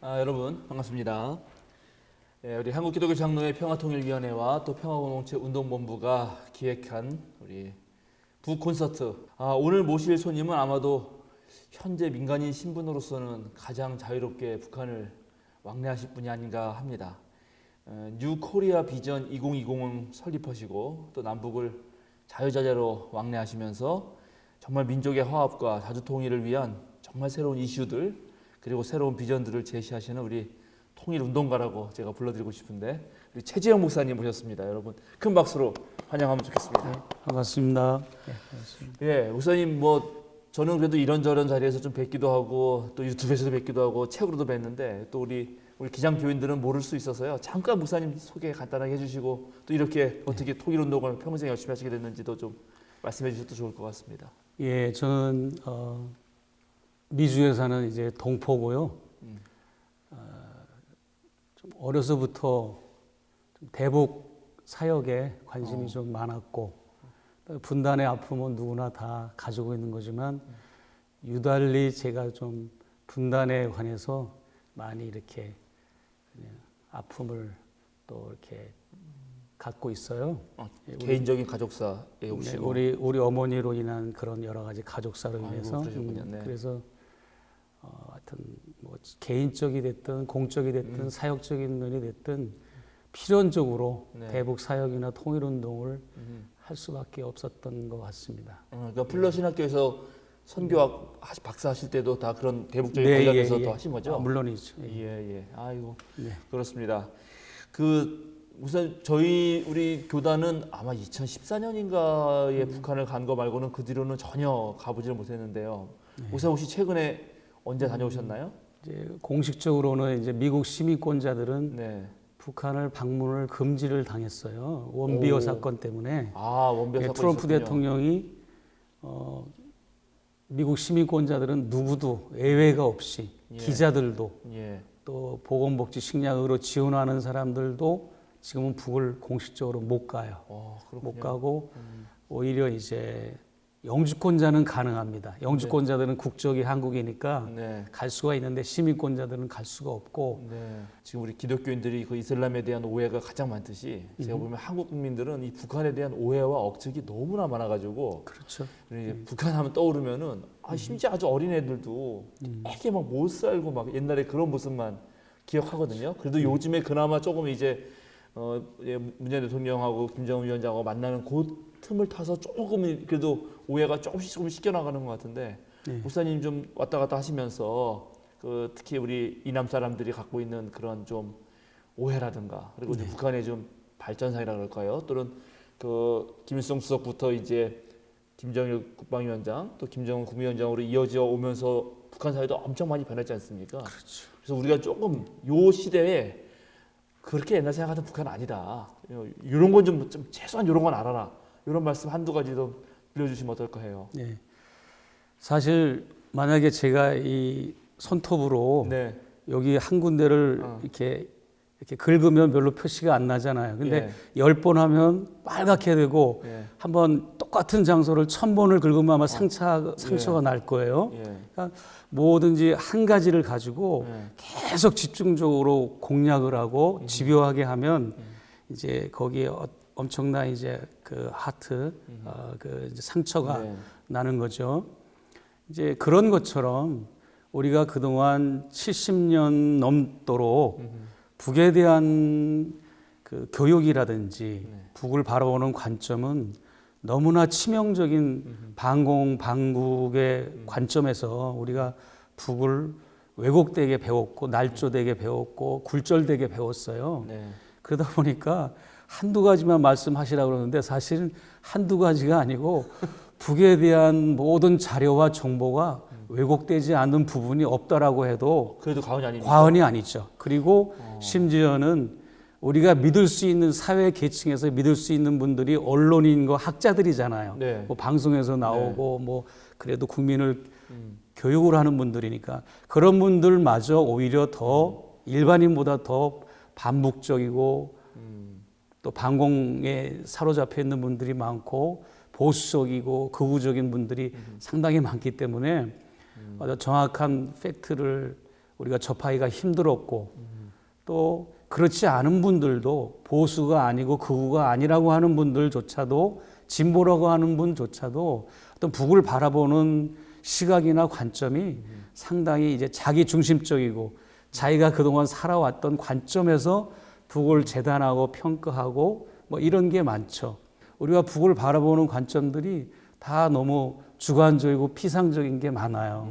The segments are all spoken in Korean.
여러분 반갑습니다. 우리 한국기독교장로회 평화통일위원회와 또 평화공동체 운동본부가 기획한 우리 북콘서트. 오늘 모실 손님은 아마도 현재 민간인 신분으로서는 가장 자유롭게 북한을 왕래하실 분이 아닌가 합니다. 뉴 코리아 비전 2020을 설립하시고 또 남북을 자유자재로 왕래하시면서 정말 민족의 화합과 자주통일을 위한 정말 새로운 이슈들 그리고 새로운 비전들을 제시하시는 우리 통일운동가라고 제가 불러드리고 싶은데 우리 최재형 목사님 모셨습니다. 여러분 큰 박수로 환영하면 좋겠습니다. 네, 반갑습니다. 네, 반갑습니다. 예, 목사님 저는 그래도 이런저런 자리에서 좀 뵙기도 하고 또 유튜브에서도 뵙기도 하고 책으로도 뵀는데 또 우리 기장 교인들은 모를 수 있어서요. 잠깐 목사님 소개 간단하게 해주시고 또 이렇게 어떻게 통일운동을 평생 열심히 하시게 됐는지도 좀 말씀해 주셔도 좋을 것 같습니다. 예, 저는 미주에 사는 이제 동포고요. 좀 어려서부터 좀 대북 사역에 관심이 좀 많았고 분단의 아픔은 누구나 다 가지고 있는 거지만 유달리 제가 좀 분단에 관해서 많이 이렇게 아픔을 또 이렇게 갖고 있어요. 개인적인 가족사에 오시고 우리 어머니로 인한 그런 여러 가지 가족사로 인해서 네. 그래서 하여튼 뭐 개인적이 됐든 공적이 됐든 사역적인 면이 됐든 필연적으로 네. 대북 사역이나 통일 운동을 할 수밖에 없었던 것 같습니다. 그러니까 플러신학교에서 선교학 박사하실 때도 다 그런 대북적인 네, 관련해서 예. 또 하신 거죠? 물론이죠. 예. 아이고 네. 그렇습니다. 우선 우리 교단은 아마 2014년인가에 북한을 간 거 말고는 그 뒤로는 전혀 가보지를 못했는데요. 목사님 혹시 최근에 언제 다녀오셨나요? 이제 공식적으로는 이제 미국 시민권자들은 네. 북한을 방문을 금지를 당했어요. 원비어 사건 때문에. 원비어 사건 트럼프 있었군요. 대통령이 미국 시민권자들은 누구도 예외가 없이 기자들도 또 보건복지 식량으로 지원하는 사람들도 지금은 북을 공식적으로 못 가요. 못 가고 오히려 이제 영주권자는 가능합니다. 영주권자들은 국적이 한국이니까 갈 수가 있는데 시민권자들은 갈 수가 없고 지금 우리 기독교인들이 그 이슬람에 대한 오해가 가장 많듯이 제가 보면 한국 국민들은 이 북한에 대한 오해와 억측이 너무나 많아가지고 그렇죠. 북한하면 떠오르면은 심지어 아주 어린 애들도 되게 막 못 살고 막 옛날에 그런 모습만 기억하거든요. 그래도 요즘에 그나마 조금 이제 문재인 대통령하고 김정은 위원장하고 만나는 그 틈을 타서 조금 그래도 오해가 조금씩 씻겨나가는 것 같은데 목사님 좀 왔다 갔다 하시면서 특히 우리 이남 사람들이 갖고 있는 그런 좀 오해라든가 그리고 이제 북한의 좀 발전상이라 그럴까요? 또는 김일성 수석부터 이제 김정일 국방위원장 또 김정은 국무위원장으로 이어져 오면서 북한 사회도 엄청 많이 변했지 않습니까? 그렇죠. 그래서 우리가 조금 요 시대에 그렇게 옛날 생각하던 북한 아니다. 이런 건 좀 최소한 이런 건 알아라. 이런 말씀 한두 가지 더 들려주시면 어떨까 해요. 네. 사실 만약에 제가 이 손톱으로 여기 한 군데를 이렇게 긁으면 별로 표시가 안 나잖아요. 근데 10번 하면 빨갛게 되고 한번 똑같은 장소를 1000번을 긁으면 아마 상처가 날 거예요. 그러니까 뭐든지 한 가지를 가지고 계속 집중적으로 공략을 하고 집요하게 하면 이제 거기에 엄청난 이제 그 하트 이제 상처가 나는 거죠. 이제 그런 것처럼 우리가 그동안 70년 넘도록 북에 대한 그 교육이라든지 북을 바라보는 관점은 너무나 치명적인 방공방국의 관점에서 우리가 북을 왜곡되게 배웠고 날조되게 배웠고 굴절되게 배웠어요. 그러다 보니까 한두 가지만 말씀하시라고 그러는데 사실은 한두 가지가 아니고 북에 대한 모든 자료와 정보가 왜곡되지 않는 부분이 없다라고 해도 그래도 과언이 아닙니다. 과언이 아니죠. 그리고 심지어는 우리가 믿을 수 있는 사회 계층에서 믿을 수 있는 분들이 언론인과 학자들이잖아요. 뭐 방송에서 나오고 뭐 그래도 국민을 교육을 하는 분들이니까 그런 분들마저 오히려 더 일반인보다 더 반복적이고 또 반공에 사로잡혀 있는 분들이 많고 보수적이고 극우적인 분들이 상당히 많기 때문에 정확한 팩트를 우리가 접하기가 힘들었고 또 그렇지 않은 분들도 보수가 아니고 극우가 아니라고 하는 분들조차도 진보라고 하는 분조차도 어떤 북을 바라보는 시각이나 관점이 상당히 이제 자기 중심적이고 자기가 그동안 살아왔던 관점에서 북을 재단하고 평가하고 뭐 이런 게 많죠. 우리가 북을 바라보는 관점들이 다 너무 주관적이고 피상적인 게 많아요.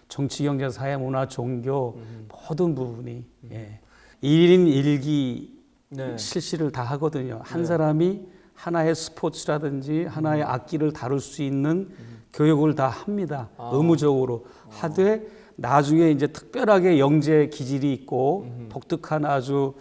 정치, 경제, 사회, 문화, 종교 모든 부분이 예. 1인 1기 네. 실시를 다 하거든요. 한 네. 사람이 하나의 스포츠라든지 하나의 악기를 다룰 수 있는 교육을 다 합니다. 의무적으로 하되 나중에 이제 특별하게 영재 기질이 있고 독특한 아주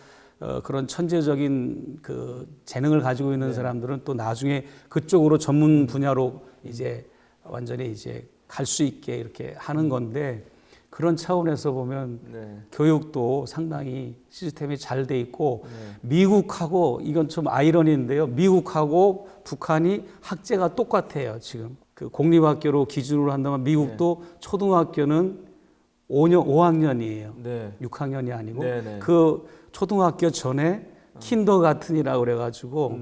그런 천재적인 그 재능을 가지고 있는 사람들은 또 나중에 그쪽으로 전문 분야로 이제 완전히 이제 갈 수 있게 이렇게 하는 건데 그런 차원에서 보면 교육도 상당히 시스템이 잘 돼 있고 미국하고 이건 좀 아이러니인데요. 미국하고 북한이 학제가 똑같아요. 지금 그 공립학교로 기준으로 한다면 미국도 초등학교는 5학년이에요. 6학년이 아니고 그 초등학교 전에 킨더가튼이라고 그래가지고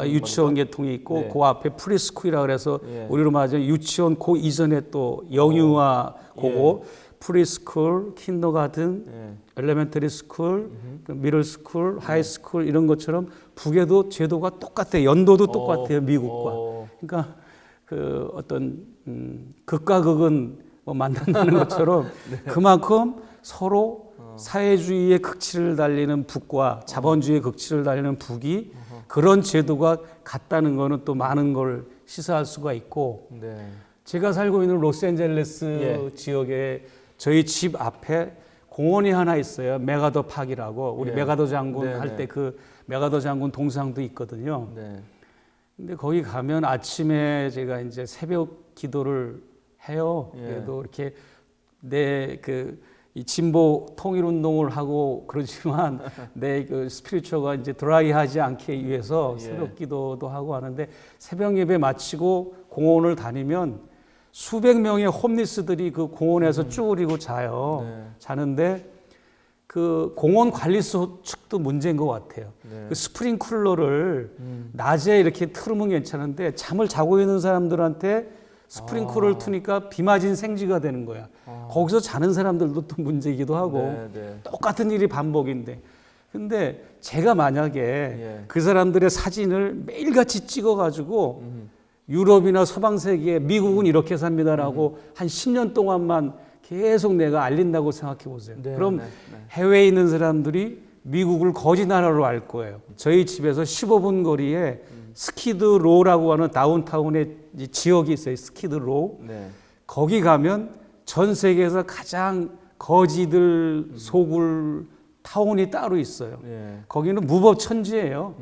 유치원 계통이 있고 그 앞에 프리스쿨이라고 그래서 우리로 말하자면 유치원 그 이전에 또 영유아 고고 프리스쿨, 킨더가튼, 엘레멘터리 스쿨, 미들스쿨, 하이스쿨 이런 것처럼 북에도 제도가 똑같아요. 연도도 똑같아요. 미국과. 그러니까 그 어떤 극과 극은 뭐 만난다는 것처럼 그만큼 서로 사회주의의 극치를 달리는 북과 자본주의의 극치를 달리는 북이 그런 제도가 같다는 거는 또 많은 걸 시사할 수가 있고 제가 살고 있는 로스앤젤레스 지역에 저희 집 앞에 공원이 하나 있어요. 메가더 파크라고 우리 메가더 장군 할 때 그 메가더 장군 동상도 있거든요. 근데 거기 가면 아침에 제가 이제 새벽 기도를 해요. 그래도 이렇게 이 진보 통일 운동을 하고 그러지만 내 그 스피리추어가 이제 드라이하지 않게 위해서 새벽 기도도 하고 하는데 새벽 예배 마치고 공원을 다니면 수백 명의 홈리스들이 그 공원에서 쭈그리고 자요. 자는데 그 공원 관리소 측도 문제인 것 같아요. 그 스프링쿨러를 낮에 이렇게 틀으면 괜찮은데 잠을 자고 있는 사람들한테 스프링쿨러를 트니까 비 맞은 생쥐가 되는 거야. 거기서 자는 사람들도 또 문제이기도 하고 똑같은 일이 반복인데 근데 제가 만약에 그 사람들의 사진을 매일같이 찍어가지고 유럽이나 서방 세계에 미국은 이렇게 삽니다라고 한 10년 동안만 계속 내가 알린다고 생각해 보세요. 그럼 해외에 있는 사람들이 미국을 거지 나라로 알 거예요. 저희 집에서 15분 거리에 스키드로라고 하는 다운타운의 지역이 있어요. 스키드로. 거기 가면 전 세계에서 가장 거지들 속을 타운이 따로 있어요. 거기는 무법천지예요.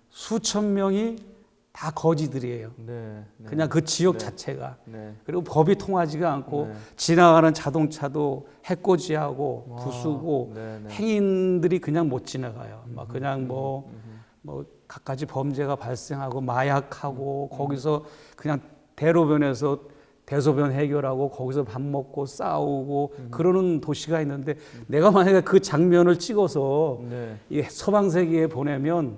수천 명이 다 거지들이에요. 그냥 그 지역 자체가. 그리고 법이 통하지가 않고 지나가는 자동차도 해코지하고 부수고 행인들이 그냥 못 지나가요. 막 그냥 뭐 갖가지 범죄가 발생하고 마약하고 거기서 그냥 대로변에서 대소변 해결하고 거기서 밥 먹고 싸우고 그러는 도시가 있는데 내가 만약에 그 장면을 찍어서 이 서방 세계에 보내면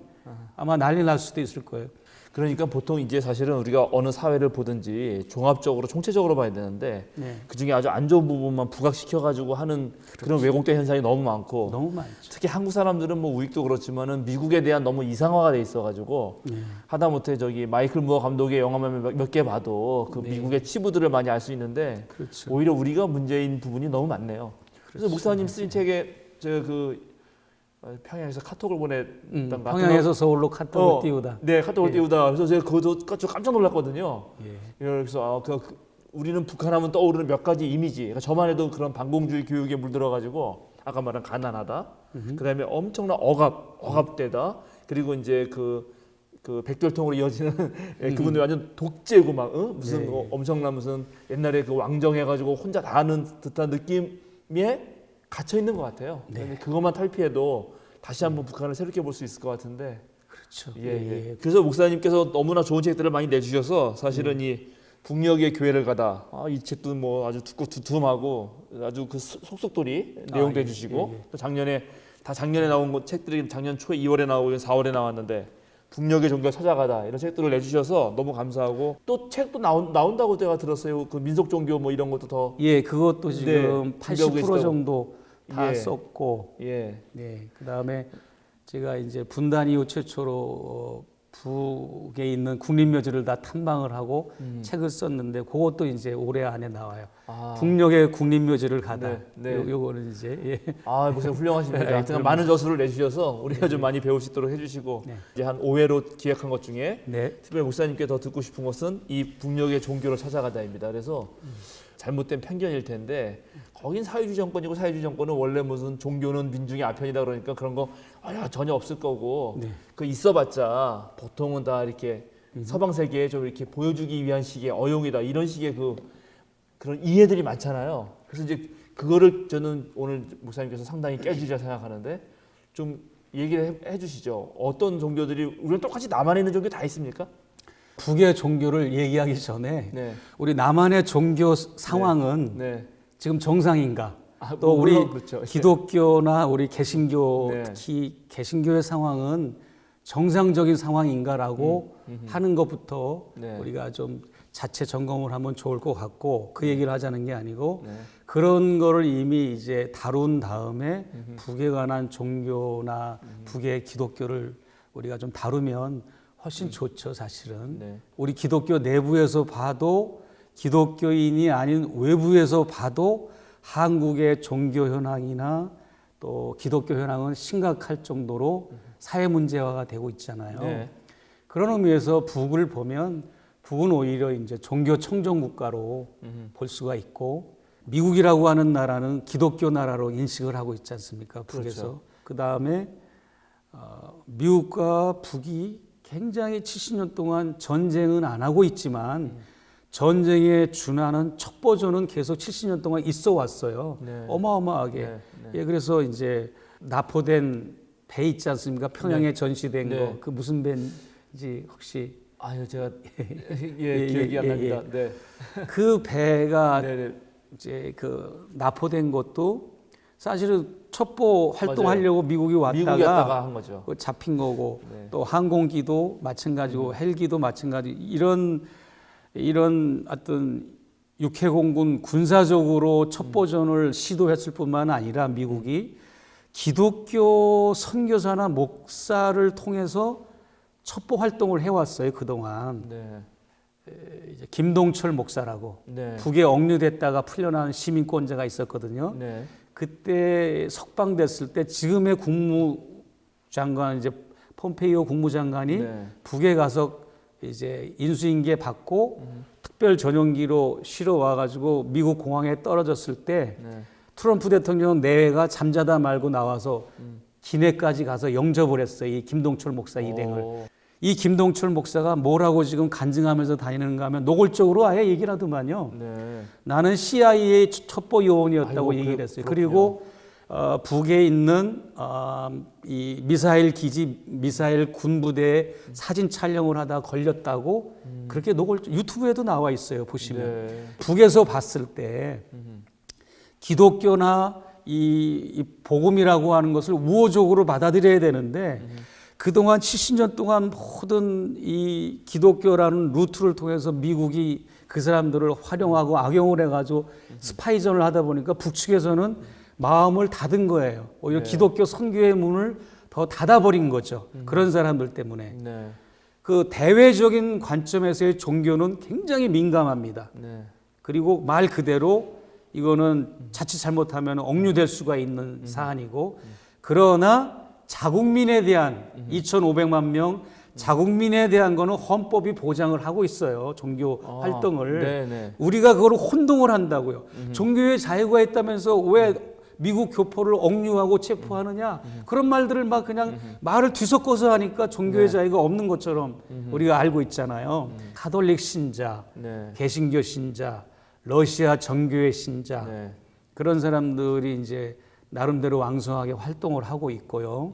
아마 난리 날 수도 있을 거예요. 그러니까 보통 이제 사실은 우리가 어느 사회를 보든지 종합적으로 총체적으로 봐야 되는데 그중에 아주 안 좋은 부분만 부각시켜가지고 하는 그런 왜곡된 현상이 너무 많고 너무 많죠. 특히 한국 사람들은 뭐 우익도 그렇지만은 미국에 대한 너무 이상화가 돼 있어가지고 하다못해 저기 마이클 무어 감독의 영화만 몇 개 봐도 그 미국의 치부들을 많이 알 수 있는데 오히려 우리가 문제인 부분이 너무 많네요. 그래서 목사님 쓰신 책에 제가 그 평양에서 카톡을 보냈던 평양에서 서울로 카톡을 띄우다. 네, 카톡을 띄우다. 그래서 제가 그것도 깜짝 놀랐거든요. 그래서 우리는 북한하면 떠오르는 몇 가지 이미지. 그러니까 저만 해도 그런 반공주의 교육에 물들어가지고 아까 말한 가난하다. 그다음에 엄청난 억압되다. 그리고 이제 그 백돌통으로 이어지는 그분들 완전 독재고 막 무슨 엄청난 무슨 옛날에 그 왕정해가지고 혼자 다 하는 듯한 느낌에 갇혀 있는 것 같아요. 그런데 그것만 탈피해도 다시 한번 북한을 새롭게 볼 수 있을 것 같은데. 그렇죠. 예. 그래서 목사님께서 너무나 좋은 책들을 많이 내주셔서 사실은 이 북녘의 교회를 가다 이 책도 뭐 아주 두툼하고 아주 그 속속들이 내용도 해주시고 또 작년에 나온 책들이 작년 초 2월에 나오고 4월에 나왔는데 북녘의 종교 찾아가다 이런 책들을 내주셔서 너무 감사하고 또 책도 나온다고 제가 들었어요. 그 민속 종교 뭐 이런 것도 더 그것도 지금 80% 정도 다 썼고 네. 그다음에 제가 이제 분단 이후 최초로 북에 있는 국립묘지를 다 탐방을 하고 책을 썼는데 그것도 이제 올해 안에 나와요. 북녘의 국립묘지를 가다. 요거는 이제 목사님 훌륭하십니다. 하여튼 많은 저수를 내주셔서 우리가 좀 많이 배울 수 있도록 해주시고 이제 한 5회로 기획한 것 중에 특별히 목사님께 더 듣고 싶은 것은 이 북녘의 종교를 찾아가다입니다. 그래서 잘못된 편견일 텐데 거긴 사회주의 정권이고 사회주의 정권은 원래 무슨 종교는 민중의 아편이다 그러니까 그런 거 전혀 없을 거고 그 있어봤자 보통은 다 이렇게 서방 세계에 좀 이렇게 보여주기 위한 식의 어용이다 이런 식의 그런 이해들이 많잖아요. 그래서 이제 그거를 저는 오늘 목사님께서 상당히 깨주리라 생각하는데 좀 얘기를 해주시죠. 어떤 종교들이 우리는 똑같이 남한에 있는 종교 다 있습니까? 북의 종교를 얘기하기 전에 우리 남한의 종교 상황은 지금 정상인가? 또 우리 그렇죠. 기독교나 우리 개신교 특히 개신교의 상황은 정상적인 상황인가라고 하는 것부터 우리가 좀 자체 점검을 하면 좋을 것 같고 그 얘기를 하자는 게 아니고 그런 거를 이미 이제 다룬 다음에 북에 관한 종교나 북의 기독교를 우리가 좀 다루면 훨씬 좋죠, 사실은. 우리 기독교 내부에서 봐도 기독교인이 아닌 외부에서 봐도 한국의 종교 현황이나 또 기독교 현황은 심각할 정도로 사회 문제화가 되고 있잖아요. 그런 의미에서 북을 보면 북은 오히려 이제 종교 청정 국가로 볼 수가 있고 미국이라고 하는 나라는 기독교 나라로 인식을 하고 있지 않습니까? 북에서. 그렇죠. 그다음에 미국과 북이 굉장히 70년 동안 전쟁은 안 하고 있지만 전쟁에 준하는 첩보전은 계속 70년 동안 있어 왔어요. 어마어마하게. 그래서 이제 납포된 배 있지 않습니까? 평양에 전시된 거. 그 무슨 배인지 혹시 제가 기억이 안 납니다. 그 배가 이제 그 납포된 것도 사실은 첩보 활동하려고 미국이 왔다가 한 거죠. 잡힌 거고 또 항공기도 마찬가지고 헬기도 마찬가지 이런 어떤 육해공군 군사적으로 첩보전을 시도했을 뿐만 아니라 미국이 기독교 선교사나 목사를 통해서 첩보 활동을 해왔어요 그동안. 이제 김동철 목사라고 북에 억류됐다가 풀려난 시민권자가 있었거든요. 그때 석방됐을 때 지금의 국무장관 이제 폼페이오 국무장관이 북에 가서 이제 인수인계 받고 특별 전용기로 실어 와가지고 미국 공항에 떨어졌을 때 트럼프 대통령 내외가 잠자다 말고 나와서 기내까지 가서 영접을 했어요. 이 김동철 목사 일행을. 이 김동철 목사가 뭐라고 지금 간증하면서 다니는가 하면 노골적으로 아예 얘기를 하더만요. 나는 CIA 첩보 요원이었다고 얘기를 했어요. 그리고 북에 있는 이 미사일 기지, 미사일 군부대 사진 촬영을 하다 걸렸다고 그렇게 유튜브에도 나와 있어요. 보시면 북에서 봤을 때 기독교나 이 복음이라고 하는 것을 우호적으로 받아들여야 되는데 그동안 70년 동안 모든 이 기독교라는 루트를 통해서 미국이 그 사람들을 활용하고 악용을 해가지고 스파이전을 하다 보니까 북측에서는 마음을 닫은 거예요. 오히려 기독교 선교의 문을 더 닫아버린 거죠. 그런 사람들 때문에. 그 대외적인 관점에서의 종교는 굉장히 민감합니다. 그리고 말 그대로 이거는 자칫 잘못하면 억류될 수가 있는 사안이고 그러나 자국민에 대한 2,500만 명 자국민에 대한 거는 헌법이 보장을 하고 있어요. 종교 활동을. 우리가 그걸 혼동을 한다고요. 종교의 자유가 있다면서 왜 미국 교포를 억류하고 체포하느냐. 그런 말들을 막 그냥 말을 뒤섞어서 하니까 종교의 자유가 없는 것처럼 우리가 알고 있잖아요. 가톨릭 신자, 개신교 신자, 러시아 정교회 신자 그런 사람들이 이제 나름대로 왕성하게 활동을 하고 있고요.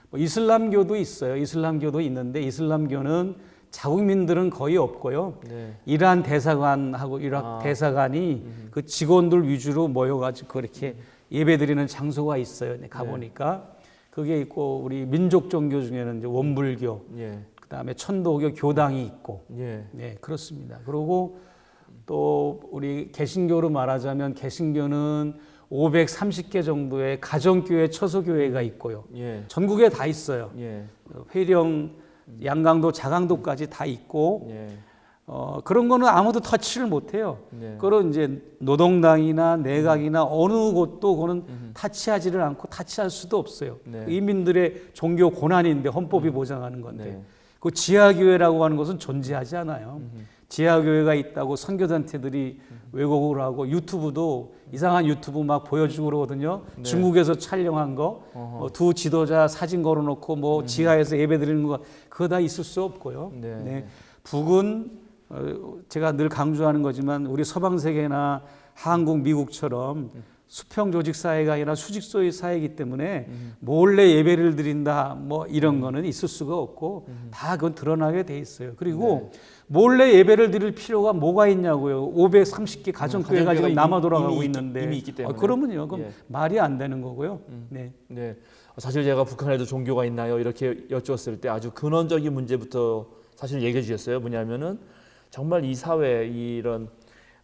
뭐 이슬람교도 있어요. 이슬람교도 있는데 이슬람교는 자국민들은 거의 없고요. 네. 이란 대사관하고 이라크 대사관이 그 직원들 위주로 모여가지고 그렇게 예배드리는 장소가 있어요. 가보니까 그게 있고 우리 민족 종교 중에는 이제 원불교, 예. 그다음에 천도교 교당이 있고, 예. 네 그렇습니다. 그리고 또 우리 개신교로 말하자면 개신교는 530개 정도의 가정교회, 처소교회가 있고요. 예. 전국에 다 있어요. 예. 회령, 양강도, 자강도까지 다 있고 예. 그런 거는 아무도 터치를 못해요. 네. 그런 이제 노동당이나 내각이나 어느 곳도 그거는 타치하지를 않고 타치할 수도 없어요. 네. 인민들의 종교 고난인데 헌법이 보장하는 건데 네. 그 지하교회라고 하는 것은 존재하지 않아요. 지하교회가 있다고 선교단체들이 왜곡을 하고 유튜브도 이상한 유튜브 막 보여주고 그러거든요. 네. 중국에서 촬영한 거, 두 지도자 사진 걸어놓고 뭐 지하에서 예배드리는 거 그거 다 있을 수 없고요. 네. 네. 북은 제가 늘 강조하는 거지만 우리 서방 세계나 한국, 미국처럼 수평 조직 사회가 아니라 수직소의 사회이기 때문에 몰래 예배를 드린다 뭐 이런 거는 있을 수가 없고 다 그건 드러나게 돼 있어요. 그리고 몰래 예배를 드릴 필요가 뭐가 있냐고요. 530개 가정교회가 지금 남아 돌아가고 있는데 이미 있기 때문에. 그러면요. 그럼 예. 말이 안 되는 거고요. 네. 네. 사실 제가 북한에도 종교가 있나요? 이렇게 여쭈었을 때 아주 근원적인 문제부터 사실 얘기해 주셨어요. 뭐냐면은 정말 이 사회 이런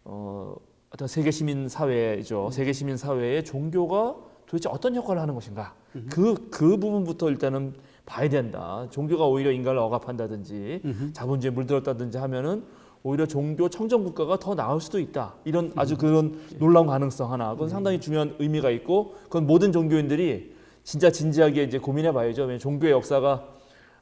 어떤 세계 시민 사회죠. 세계 시민 사회의 종교가 도대체 어떤 역할을 하는 것인가? 그 부분부터 일단은 봐야 된다. 종교가 오히려 인간을 억압한다든지 자본주의에 물들었다든지 하면은 오히려 종교 청정 국가가 더 나을 수도 있다. 이런 아주 그런 놀라운 가능성 하나. 그건 상당히 중요한 의미가 있고, 그건 모든 종교인들이 진짜 진지하게 이제 고민해 봐야죠. 왜냐면 종교의 역사가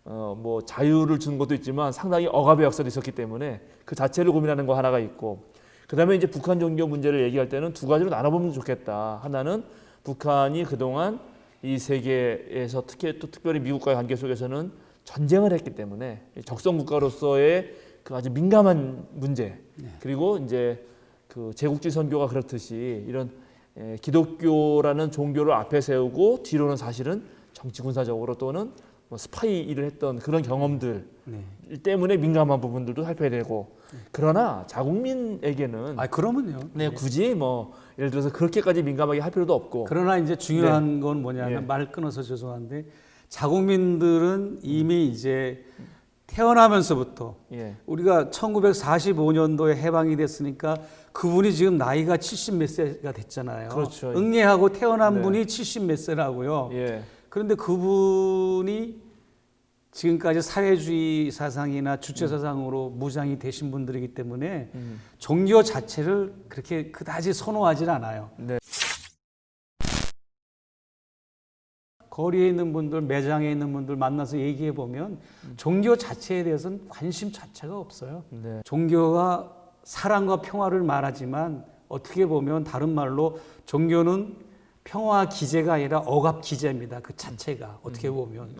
뭐 자유를 주는 것도 있지만 상당히 억압의 역사도 있었기 때문에 그 자체를 고민하는 거 하나가 있고, 그다음에 이제 북한 종교 문제를 얘기할 때는 두 가지로 나눠보면 좋겠다. 하나는 북한이 그동안 이 세계에서 특별히 미국과의 관계 속에서는 전쟁을 했기 때문에 적성 국가로서의 그 아주 민감한 문제, 그리고 이제 그 제국주의 선교가 그렇듯이 이런 기독교라는 종교를 앞에 세우고 뒤로는 사실은 정치 군사적으로 또는 뭐 스파이 일을 했던 그런 경험들 때문에 민감한 부분들도 살펴야 되고, 그러나 자국민에게는 그러면요. 네, 굳이 뭐 예를 들어서 그렇게까지 민감하게 할 필요도 없고. 그러나 이제 중요한 건 뭐냐면 말 끊어서 죄송한데 자국민들은 이미 이제 태어나면서부터 우리가 1945년도에 해방이 됐으니까 그분이 지금 나이가 70 몇 세가 됐잖아요. 그렇죠. 응애하고 태어난 분이 70 몇 세라고요. 그런데 그분이 지금까지 사회주의 사상이나 주체 사상으로 무장이 되신 분들이기 때문에 종교 자체를 그렇게 그다지 선호하지 않아요. 거리에 있는 분들, 매장에 있는 분들 만나서 얘기해 보면 종교 자체에 대해서는 관심 자체가 없어요. 종교가 사랑과 평화를 말하지만 어떻게 보면 다른 말로 종교는 평화 기제가 아니라 억압 기제입니다. 그 자체가 어떻게 보면.